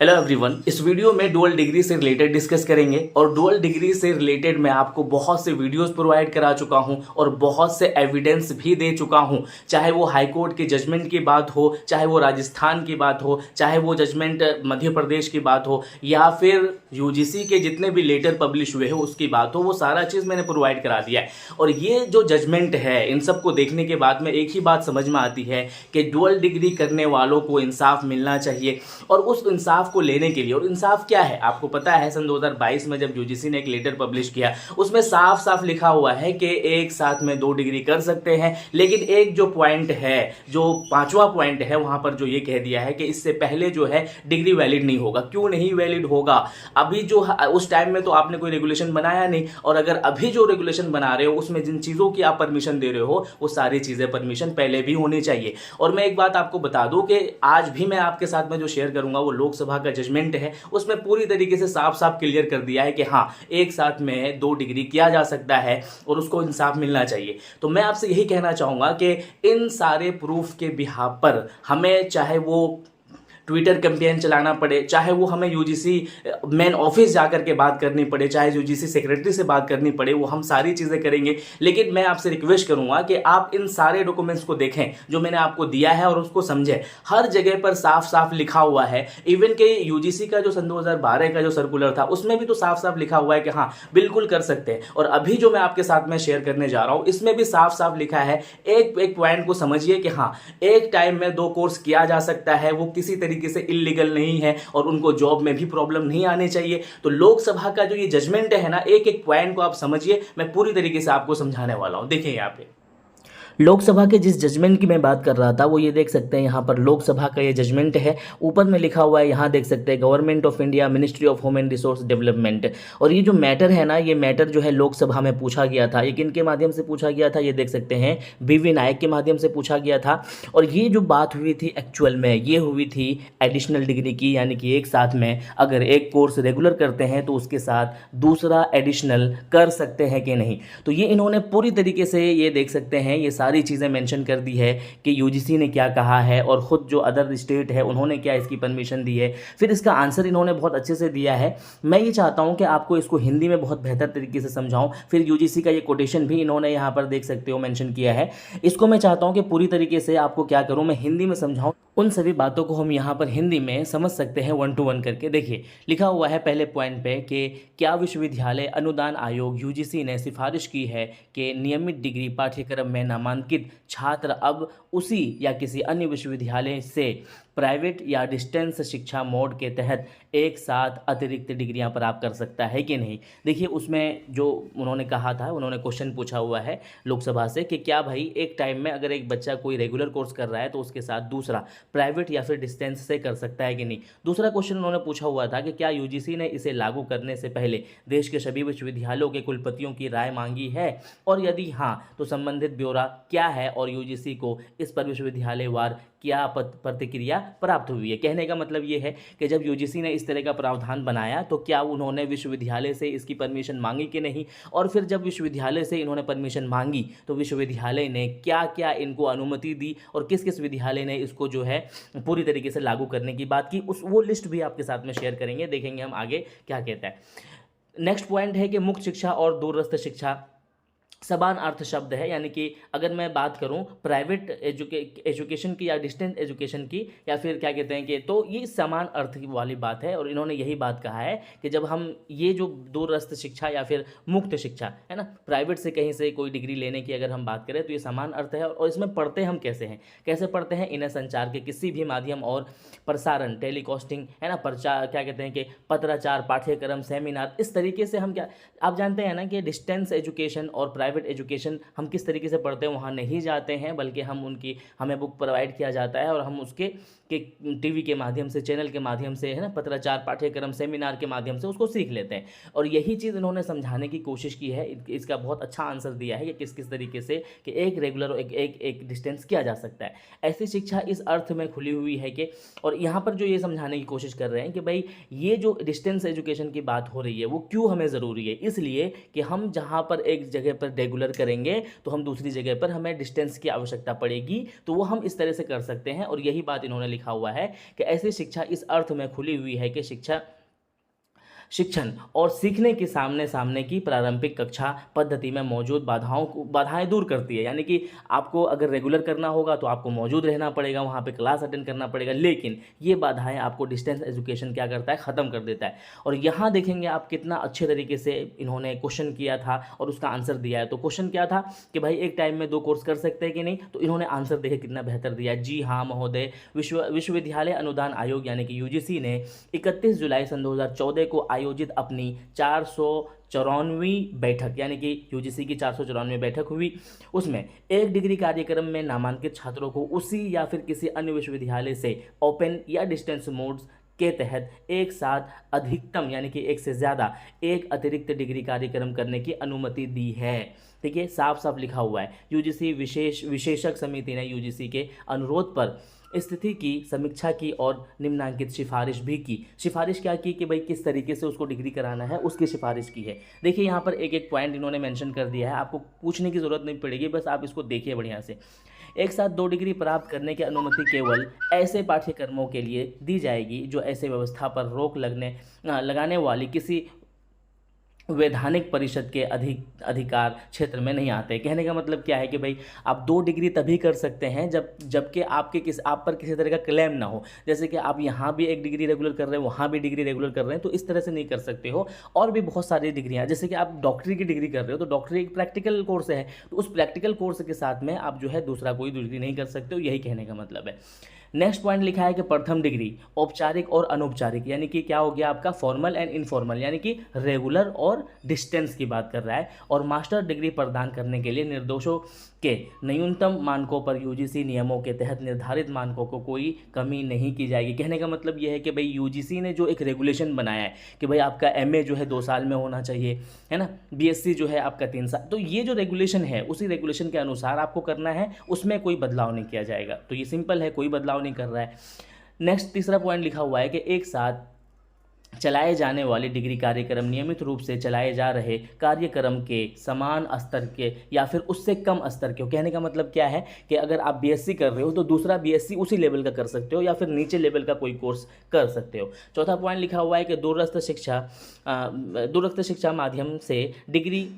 Hello everyone, इस video में dual degree से रिलेटेड डिस्कस करेंगे और डुअल डिग्री से रिलेटेड मैं आपको बहुत से वीडियोस प्रोवाइड करा चुका हूं और बहुत से एविडेंस भी दे चुका हूं। चाहे वो हाई कोर्ट के जजमेंट की बात हो, चाहे वो राजस्थान की बात हो, चाहे वो जजमेंट मध्य प्रदेश की बात हो, या फिर यूजीसी के जितने भी लेटर पब्लिश हुए हो उसकी बात हो, वो सारा चीज़ मैंने प्रोवाइड करा दिया है। और ये जो जजमेंट है, इन सबको देखने के बाद में एक ही बात समझ में आती है कि डुअल डिग्री करने वालों को इंसाफ मिलना चाहिए। और उस इंसाफ को लेने के लिए, और इंसाफ क्या है आपको पता है, सन 2022 में जब यूजीसी ने एक लेटर पब्लिश किया उसमें साफ साफ लिखा हुआ है कि एक साथ में 2 डिग्री कर सकते हैं। लेकिन एक जो पॉइंट है, जो 5वां पॉइंट है, वहां पर जो ये कह दिया है कि इससे पहले जो है डिग्री वैलिड नहीं होगा। क्यों नहीं वैलिड होगा? अभी जो उस टाइम में तो आपने कोई रेगुलेशन बनाया नहीं, और अगर अभी जो रेगुलेशन बना रहे हो उसमें जिन चीजों की आप परमिशन दे रहे हो वो सारी चीजें परमिशन पहले भी होनी चाहिए। और मैं एक बात आपको बता दूं कि आज भी मैं आपके साथ में जो शेयर करूंगा वो लोकसभा का जजमेंट है, उसमें पूरी तरीके से साफ साफ क्लियर कर दिया है कि हाँ, एक साथ में 2 डिग्री किया जा सकता है और उसको इंसाफ मिलना चाहिए। तो मैं आपसे यही कहना चाहूंगा कि इन सारे प्रूफ के बिहाफ पर हमें, चाहे वो ट्विटर कैंपेन चलाना पड़े, चाहे वो हमें यूजीसी मेन ऑफिस जाकर के बात करनी पड़े, चाहे यूजीसी सेक्रेटरी से बात करनी पड़े, वो हम सारी चीज़ें करेंगे। लेकिन मैं आपसे रिक्वेस्ट करूंगा कि आप इन सारे डॉक्यूमेंट्स को देखें जो मैंने आपको दिया है और उसको समझें। हर जगह पर साफ साफ लिखा हुआ है। इवन के यूजीसी का जो सन 2012 का जो सर्कुलर था उसमें भी तो साफ साफ लिखा हुआ है कि हाँ बिल्कुल कर सकते हैं। और अभी जो मैं आपके साथ में शेयर करने जा रहा हूं इसमें भी साफ साफ लिखा है। एक एक पॉइंट को समझिए कि हाँ, एक टाइम में 2 कोर्स किया जा सकता है, वो किसी तरीके से इलीगल नहीं है और उनको जॉब में भी प्रॉब्लम नहीं आनी चाहिए। तो लोकसभा का जो ये जजमेंट है ना, एक एक पॉइंट को आप समझिए, मैं पूरी तरीके से आपको समझाने वाला हूं। देखिए यहाँ पे लोकसभा के जिस जजमेंट की मैं बात कर रहा था वो ये देख सकते हैं, यहाँ पर लोकसभा का ये जजमेंट है। ऊपर में लिखा हुआ है, यहाँ देख सकते हैं, government of India, ministry of home and resource development. और ये जो मैटर है ना, ये मैटर जो है लोकसभा में पूछा गया था। ये किनके माध्यम से पूछा गया था? ये देख सकते हैं, बीवी नायक के माध्यम से पूछा गया था। और ये जो बात हुई थी एक्चुअल में, ये हुई थी एडिशनल डिग्री की, यानी कि एक साथ में अगर एक कोर्स रेगुलर करते हैं तो उसके साथ दूसरा एडिशनल कर सकते हैं कि नहीं। तो ये इन्होंने पूरी तरीके से, ये देख सकते हैं, ये सारी चीज़ें मेंशन कर दी है कि यूजीसी ने क्या कहा है और ख़ुद जो अदर स्टेट है उन्होंने क्या इसकी परमिशन दी है। फिर इसका आंसर इन्होंने बहुत अच्छे से दिया है। मैं ये चाहता हूं कि आपको इसको हिंदी में बहुत बेहतर तरीके से समझाऊं। फिर यूजीसी का ये कोटेशन भी इन्होंने यहाँ पर देख सकते हो मेंशन किया है। इसको मैं चाहता हूँ कि पूरी तरीके से आपको क्या करूँ, मैं हिंदी में समझाऊँ। उन सभी बातों को हम यहाँ पर हिंदी में समझ सकते हैं 1 to 1 करके। देखिए लिखा हुआ है पहले पॉइंट पे कि क्या विश्वविद्यालय अनुदान आयोग यूजीसी ने सिफारिश की है कि नियमित डिग्री पाठ्यक्रम में नामांकित छात्र अब उसी या किसी अन्य विश्वविद्यालय से प्राइवेट या डिस्टेंस शिक्षा मोड के तहत एक साथ अतिरिक्त डिग्रियां प्राप्त कर सकता है कि नहीं। देखिए उसमें जो उन्होंने कहा था, उन्होंने क्वेश्चन पूछा हुआ है लोकसभा से कि क्या भाई एक टाइम में अगर एक बच्चा कोई रेगुलर कोर्स कर रहा है तो उसके साथ दूसरा प्राइवेट या फिर डिस्टेंस से कर सकता है कि नहीं। दूसरा क्वेश्चन उन्होंने पूछा हुआ था कि क्या यूजीसी ने इसे लागू करने से पहले देश के सभी विश्वविद्यालयों के कुलपतियों की राय मांगी है, और यदि हाँ तो संबंधित ब्यौरा क्या है और यूजीसी को इस पर विश्वविद्यालयवार क्या प्रतिक्रिया प्राप्त हुई है। कहने का मतलब ये है कि जब यूजीसी ने इस तरह का प्रावधान बनाया तो क्या उन्होंने विश्वविद्यालय से इसकी परमिशन मांगी कि नहीं, और फिर जब विश्वविद्यालय से इन्होंने परमिशन मांगी तो विश्वविद्यालय ने क्या क्या इनको अनुमति दी और किस किस विद्यालय ने इसको जो है पूरी तरीके से लागू करने की बात की। वो लिस्ट भी आपके साथ में शेयर करेंगे, देखेंगे हम आगे क्या कहता है। नेक्स्ट पॉइंट है कि मुक्त शिक्षा और दूरस्थ शिक्षा समान अर्थ शब्द है, यानी कि अगर मैं बात करूं प्राइवेट एजुकेशन की या डिस्टेंस एजुकेशन की या फिर क्या कहते हैं कि, तो ये समान अर्थ वाली बात है। और इन्होंने यही बात कहा है कि जब हम ये जो दूरस्थ शिक्षा या फिर मुक्त शिक्षा है ना, प्राइवेट से कहीं से कोई डिग्री लेने की अगर हम बात करें तो ये समान अर्थ है। और इसमें पढ़ते हम कैसे पढ़ते हैं, इन्हें संचार के किसी भी माध्यम और प्रसारण, टेलीकास्टिंग है ना, प्रचार, क्या कहते हैं कि पत्राचार, पाठ्यक्रम, सेमिनार, इस तरीके से हम क्या, आप जानते हैं ना कि डिस्टेंस एजुकेशन और प्राइवेट एजुकेशन हम किस तरीके से पढ़ते हैं, वहाँ नहीं जाते हैं बल्कि हमें बुक प्रोवाइड किया जाता है और हम उसके टीवी के माध्यम से, चैनल के माध्यम से है ना, पत्राचार, पाठ्यक्रम, सेमिनार के माध्यम से उसको सीख लेते हैं। और यही चीज़ इन्होंने समझाने की कोशिश की है। इसका बहुत अच्छा आंसर दिया है कि किस किस तरीके से कि एक रेगुलर और एक डिस्टेंस किया जा सकता है। ऐसी शिक्षा इस अर्थ में खुली हुई है कि, और यहाँ पर जो ये समझाने की कोशिश कर रहे हैं कि भाई ये जो डिस्टेंस एजुकेशन की बात हो रही है वो क्यों हमें ज़रूरी है, इसलिए कि हम जहाँ पर एक जगह पर रेगुलर करेंगे तो हम दूसरी जगह पर हमें डिस्टेंस की आवश्यकता पड़ेगी, तो वो हम इस तरह से कर सकते हैं। और यही बात इन्होंने लिखा हुआ है कि ऐसी शिक्षा इस अर्थ में खुली हुई है कि शिक्षण और सीखने के सामने सामने की प्रारंभिक कक्षा पद्धति में मौजूद बाधाएं दूर करती है। यानी कि आपको अगर रेगुलर करना होगा तो आपको मौजूद रहना पड़ेगा, वहाँ पे क्लास अटेंड करना पड़ेगा, लेकिन ये बाधाएं आपको डिस्टेंस एजुकेशन क्या करता है, ख़त्म कर देता है। और यहाँ देखेंगे आप कितना अच्छे तरीके से इन्होंने क्वेश्चन किया था और उसका आंसर दिया है। तो क्वेश्चन क्या था कि भाई एक टाइम में 2 कोर्स कर सकते हैं कि नहीं, तो इन्होंने आंसर देखे कितना बेहतर दिया है। जी हाँ महोदय, विश्वविद्यालय अनुदान आयोग यानी कि यूजीसी ने 31 जुलाई सन 2014 को आयोजित अपनी 494वीं बैठक, यानी कि यूजीसी की 494वीं बैठक हुई, उसमें एक डिग्री कार्यक्रम में नामांकित छात्रों को उसी या फिर किसी अन्य विश्वविद्यालय से ओपन या डिस्टेंस मोड्स के तहत एक साथ अधिकतम यानी कि एक से ज़्यादा एक अतिरिक्त डिग्री कार्यक्रम करने की अनुमति दी है। ठीक है, साफ साफ लिखा हुआ है। यूजीसी विशेषज्ञ समिति ने यूजीसी के अनुरोध पर स्थिति की समीक्षा की और निम्नांकित सिफारिश भी की। सिफारिश क्या की कि भाई किस तरीके से उसको डिग्री कराना है, उसकी सिफारिश की है। देखिए यहाँ पर एक एक पॉइंट इन्होंने मेंशन कर दिया है, आपको पूछने की ज़रूरत नहीं पड़ेगी, बस आप इसको देखिए बढ़िया से। एक साथ 2 डिग्री प्राप्त करने की अनुमति केवल ऐसे पाठ्यक्रमों के लिए दी जाएगी जो ऐसे व्यवस्था पर रोक लगाने वाली किसी वैधानिक परिषद के अधिकार क्षेत्र में नहीं आते। कहने का मतलब क्या है कि भाई आप 2 डिग्री तभी कर सकते हैं जबकि आप पर किसी तरह का क्लेम ना हो। जैसे कि आप यहाँ भी 1 डिग्री रेगुलर कर रहे हैं, वहाँ भी डिग्री रेगुलर कर रहे हैं, तो इस तरह से नहीं कर सकते हो। और भी बहुत सारी डिग्रियाँ, जैसे कि आप डॉक्टरी की डिग्री कर रहे हो तो डॉक्टरी एक प्रैक्टिकल कोर्स है, तो उस प्रैक्टिकल कोर्स के साथ में आप जो है दूसरा कोई डिग्री नहीं कर सकते हो, यही कहने का मतलब है। नेक्स्ट पॉइंट लिखा है कि प्रथम डिग्री औपचारिक और अनौपचारिक, यानी कि क्या हो गया आपका फॉर्मल एंड इनफॉर्मल, यानी कि रेगुलर और डिस्टेंस की बात कर रहा है। और मास्टर डिग्री प्रदान करने के लिए निर्देशों के न्यूनतम मानकों पर यूजीसी नियमों के तहत निर्धारित मानकों को कोई कमी नहीं की जाएगी। कहने का मतलब यह है कि भाई यूजीसी ने जो एक रेगुलेशन बनाया है कि भाई आपका एमए जो है 2 साल में होना चाहिए, है ना, बीएससी जो है आपका 3 साल, तो ये जो रेगुलेशन है उसी रेगुलेशन के अनुसार आपको करना है, उसमें कोई बदलाव नहीं किया जाएगा। तो ये सिंपल है, कोई बदलाव नहीं कर रहा है। नेक्स्ट तीसरा पॉइंट लिखा हुआ है कि एक साथ चलाए जाने वाले डिग्री कार्यक्रम नियमित रूप से चलाए जा रहे कार्यक्रम के समान स्तर के या फिर उससे कम स्तर के हो। कहने का मतलब क्या है कि अगर आप बीएससी कर रहे हो तो दूसरा बीएससी उसी लेवल का कर सकते हो या फिर नीचे लेवल का कोई कोर्स कर सकते हो। चौथा पॉइंट लिखा हुआ है कि दूरस्थ शिक्षा माध्यम से डिग्री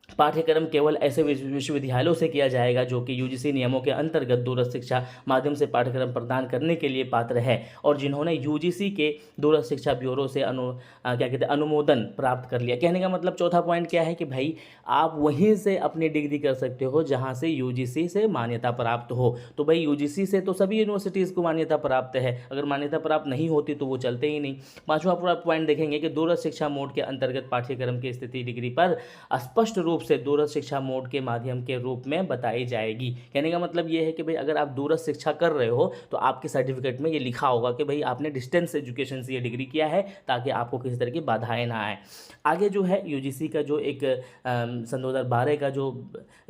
पाठ्यक्रम केवल ऐसे विश्वविद्यालयों से किया जाएगा जो कि यूजीसी नियमों के अंतर्गत दूरस्थ शिक्षा माध्यम से पाठ्यक्रम प्रदान करने के लिए पात्र है और जिन्होंने यूजीसी के दूरस्थ शिक्षा ब्यूरो से अनुमोदन प्राप्त कर लिया। कहने का मतलब चौथा पॉइंट क्या है कि भाई आप वहीं से अपनी डिग्री कर सकते हो जहां से यूजीसी से मान्यता प्राप्त हो। तो भाई यूजीसी से तो सभी यूनिवर्सिटीज़ को मान्यता प्राप्त है, अगर मान्यता प्राप्त नहीं होती तो वो चलते ही नहीं। पाँचवा पूरा पॉइंट देखेंगे कि दूरस्थ शिक्षा मोड के अंतर्गत पाठ्यक्रम की स्थिति डिग्री पर स्पष्ट रूप से दूरस्थ शिक्षा मोड के माध्यम के रूप में बताई जाएगी। कहने का मतलब ये है कि भाई अगर आप दूरस्थ शिक्षा कर रहे हो तो आपके सर्टिफिकेट में ये लिखा होगा कि भाई आपने डिस्टेंस एजुकेशन से ये डिग्री किया है ताकि आपको किसी तरह की बाधाएं ना आए। आगे जो है यूजीसी का जो एक सन 2012 का जो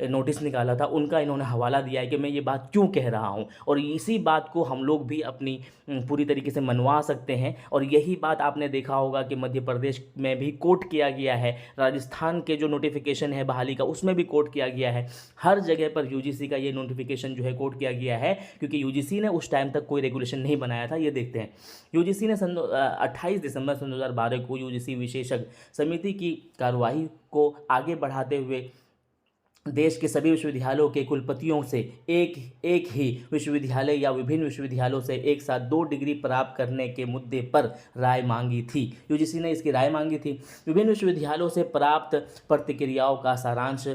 नोटिस निकाला था उनका इन्होंने हवाला दिया है कि मैं ये बात क्यों कह रहा हूँ और इसी बात को हम लोग भी अपनी पूरी तरीके से मनवा सकते हैं। और यही बात आपने देखा होगा कि मध्य प्रदेश में भी कोट किया गया है, राजस्थान के जो नोटिफिकेशन है बहाली का उसमें भी कोट किया गया है। हर जगह पर यूजीसी का ये नोटिफिकेशन जो है कोट किया गया है क्योंकि यूजीसी ने उस टाइम तक कोई रेगुलेशन नहीं बनाया था। ये देखते हैं, यूजीसी ने 28 दिसंबर सन 2012 को यूजीसी विशेषज्ञ समिति की कार्यवाही को आगे बढ़ाते हुए देश के सभी विश्वविद्यालयों के कुलपतियों से एक ही विश्वविद्यालय या विभिन्न विश्वविद्यालयों से एक साथ 2 डिग्री प्राप्त करने के मुद्दे पर राय मांगी थी। यूजीसी ने इसकी राय मांगी थी। विभिन्न विश्वविद्यालयों से प्राप्त प्रतिक्रियाओं का सारांश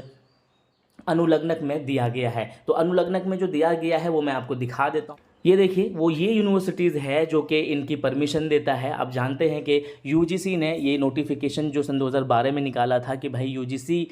अनुलग्नक में दिया गया है। तो अनुलग्नक में जो दिया गया है वो मैं आपको दिखा देता हूँ। ये देखिए, वो ये यूनिवर्सिटीज़ है जो कि इनकी परमिशन देता है। आप जानते हैं कि यूजीसी ने ये नोटिफिकेशन जो सन 2012 में निकाला था कि भाई यूजीसी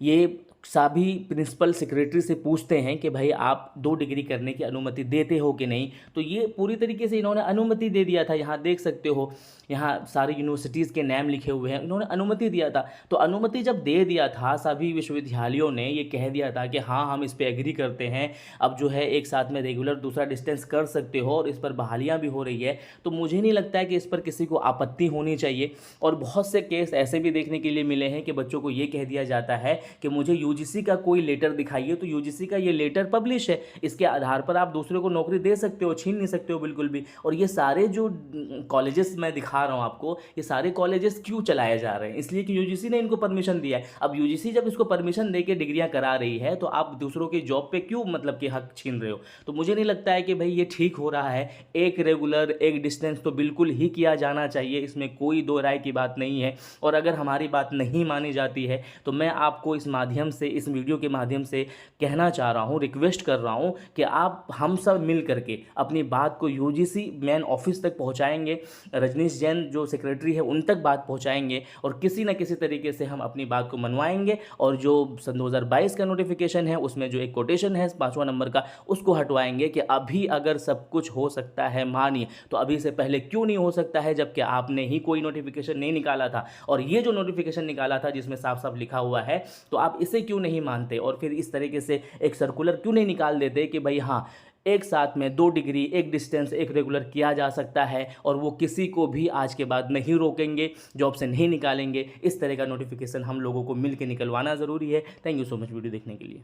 ये सभी प्रिंसिपल सेक्रेटरी से पूछते हैं कि भाई आप 2 डिग्री करने की अनुमति देते हो कि नहीं। तो ये पूरी तरीके से इन्होंने अनुमति दे दिया था। यहाँ देख सकते हो, यहाँ सारी यूनिवर्सिटीज़ के नाम लिखे हुए हैं, इन्होंने अनुमति दिया था। तो अनुमति जब दे दिया था सभी विश्वविद्यालयों ने ये कह दिया था कि हाँ हम इस पर एग्री करते हैं, अब जो है एक साथ में रेगुलर दूसरा डिस्टेंस कर सकते हो और इस पर बहालियाँ भी हो रही है। तो मुझे नहीं लगता है कि इस पर किसी को आपत्ति होनी चाहिए। और बहुत से केस ऐसे भी देखने के लिए मिले हैं कि बच्चों को ये कह दिया जाता है कि मुझे यूजीसी का कोई लेटर दिखाइए, तो यूजीसी का ये लेटर पब्लिश है, इसके आधार पर आप दूसरे को नौकरी दे सकते हो, छीन नहीं सकते हो बिल्कुल भी। और ये सारे जो कॉलेजेस मैं दिखा रहा हूँ आपको, ये सारे कॉलेजेस क्यों चलाए जा रहे हैं? इसलिए कि यूजीसी ने इनको परमिशन दिया है। अब यूजीसी जब इसको परमिशन दे के डिग्रियां करा रही है, तो आप दूसरों की जॉब पे क्यों मतलब कि हक छीन रहे हो? तो मुझे नहीं लगता है कि भाई ये ठीक हो रहा है। एक रेगुलर एक डिस्टेंस तो बिल्कुल ही किया जाना चाहिए, इसमें कोई दो राय की बात नहीं है। और अगर हमारी बात नहीं मानी जाती है तो मैं आपको इस माध्यम से, इस वीडियो के माध्यम से कहना चाह रहा हूँ, रिक्वेस्ट कर रहा हूँ कि आप हम सब मिल करके अपनी बात को यूजीसी मेन ऑफिस तक पहुँचाएंगे, रजनीश जैन जो सेक्रेटरी है उन तक बात पहुँचाएंगे और किसी न किसी तरीके से हम अपनी बात को मनवाएंगे। और जो सन 2022 का नोटिफिकेशन है उसमें जो एक कोटेशन है 5वां नंबर का, उसको हटवाएंगे कि अभी अगर सब कुछ हो सकता है मानिए, तो अभी से पहले क्यों नहीं हो सकता है, जबकि आपने ही कोई नोटिफिकेशन नहीं निकाला था। और ये जो नोटिफिकेशन निकाला था जिसमें साफ साफ लिखा हुआ है, तो आप इसे क्यों नहीं मानते और फिर इस तरीके से एक सर्कुलर क्यों नहीं निकाल देते कि भाई हाँ, एक साथ में 2 डिग्री, एक डिस्टेंस, एक रेगुलर किया जा सकता है और वो किसी को भी आज के बाद नहीं रोकेंगे, जॉब से नहीं निकालेंगे। इस तरह का नोटिफिकेशन हम लोगों को मिल के निकलवाना ज़रूरी है। Thank you so much video देखने के लिए।